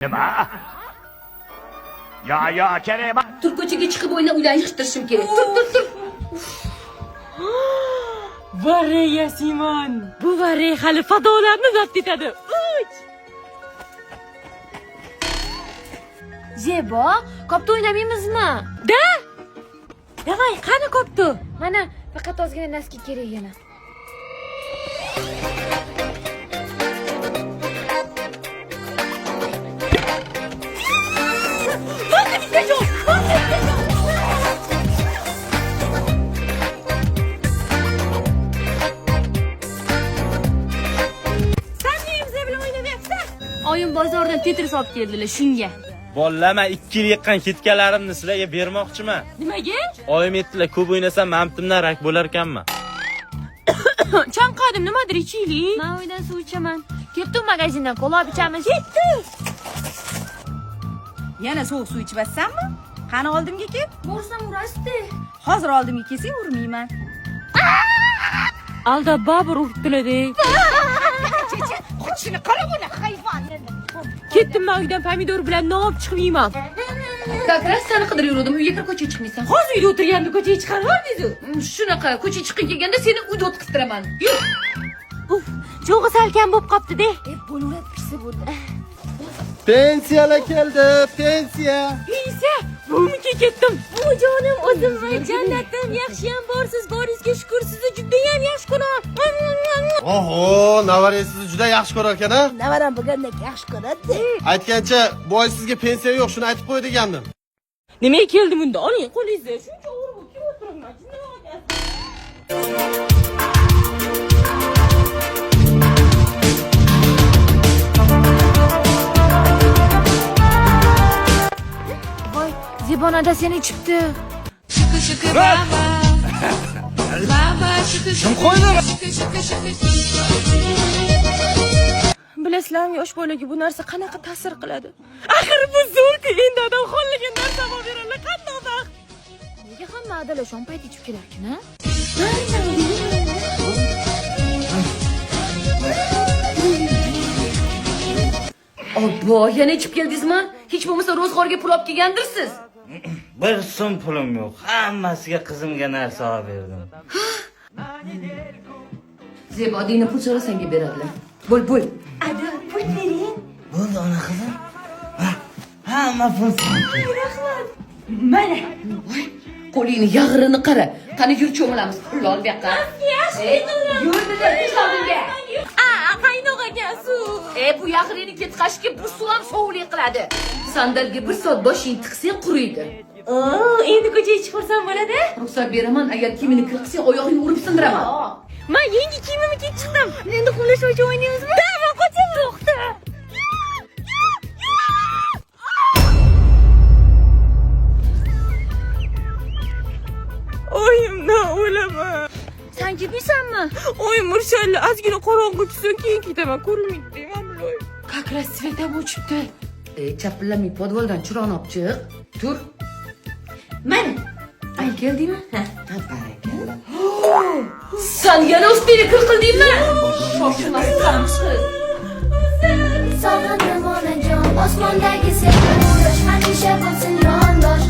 Nima? Yo, kerak. Tur ko'chaga chiqib o'ynab yig'ishtirishim kerak. Tur. Vare Yasimon. Bu Vare hali fadolarni zabt etadi. Zebo, kopta o'ynamaymizmi? Da? Davay, qani koptu? Mana faqat ozgina naski kerak yana. Oyim bozordan Tetris olib keldilar shunga. Bollama 2 yil yiqqan ketkalarimni sizlarga bermoqchiman. Nimaga? Oyim aytdilar, ko'p o'ynasam mamtimdan rak bo'lar ekanman. Chanqadim, nimadir ichaylik. Men uydan suv ichaman. Ketdim magazindan kola olib ichamiz. Yana sovuq suv ichmassanmi? Qani oldimga kel. Borsam urasdi. Hozir oldimga kelsang urmayman. Alda babur uribdilar-de. Xudshini qara buni hayvon. Ketdim men uydan pomidor bilan non olib chiqib yeyman. Kakras seni qidirib yurdim, uyga kirib ko'chaga chiqmaysan. Hozir uyda o'tirganda ko'chaga chiqarib yubordingiz-ku. Shunaqa ko'chaga chiqib kelganda seni uyda o'tkiztiraman. Yur. Cho'g'i salkam bo'lib qopti-de. Bo'laveradi, pishsa bo'ldi. Pensiyalar keldi, pensiya. Pensiya, buvimga ketdim. Bu jonim o'zim va jannatim yaxshiyam borsiz, boringizga shukr, sizni juda ham yaxshi ko'raman. Oho, navarang sizni juda yaxshi ko'rar ekan-a? Navaram bo'lganda yaxshi ko'radi. Aytgancha, bu oy sizga pensiya yo'q, shuni aytib qo'y degandim. Nimaga keldim unda? Oling qo'lingizda. Shuncha o'rib kim o'tiribman? Voy, Zebonada seni ichibdi. Bilasizlarmi, yosh bolaga bu narsa qanaqa ta'sir qiladi? Axir bu zo'r-ku, endi odam xohlagan narsa olib beradi. Qanday baxt. Nega hamma adala shom payti ichib kelarkan, ha? Obbo, yana ichib keldingizmi? Hech bo'lmasa ro'zg'orga pul olib kelgandirsiz. Bir so'm pulim yo'q. Hammasiga qizimga narsa olib berdim. Zebo, dini pul so'rasanga beradilar. Bo'l. Ada, pul bering. Bo'ldi ona qizim. Hamma pul seniki. Rahmat. Mana. Voy, qo'lingni yag'rini qara. Qani yur cho'milamiz. Pul ol bu yoqqa. Yaxshi. Yurdilar, ish oldinga. Qaynoqaga suv. Bu yag'rini ketqashga bu suv ham sovlik qiladi. Sandalga 1 soat boshing tiqsang quriydi. Endi ko'chaga chiqib ko'rsam bo'ladi? Ruxsat beraman, agar kiyimini qirqsang oyog'ingni urib sindiraman. Men yangi kiyimimni kiyib chiqdim. Endi quvlashuvchi o'ynaymizmi? Tamam, qochib to'xta. Oyimdan o'laman. Sen gibisanmi? Oyim murshalli, ozgina qorong'u tushsa keyin ketaman, ko'rinmaydi deyman biloy. Как раз svetam o'chibdi. Chapillamay podvoldan chiroqni olib chiq. Tur. Mana. Ay keldingmi? Ha, barakalla. Sen yana ustiga qildingmi? Shoshmasdan qiz. Sog'indim onajon, osmondagi sevgi urush hamisha bo'lsin yondosh.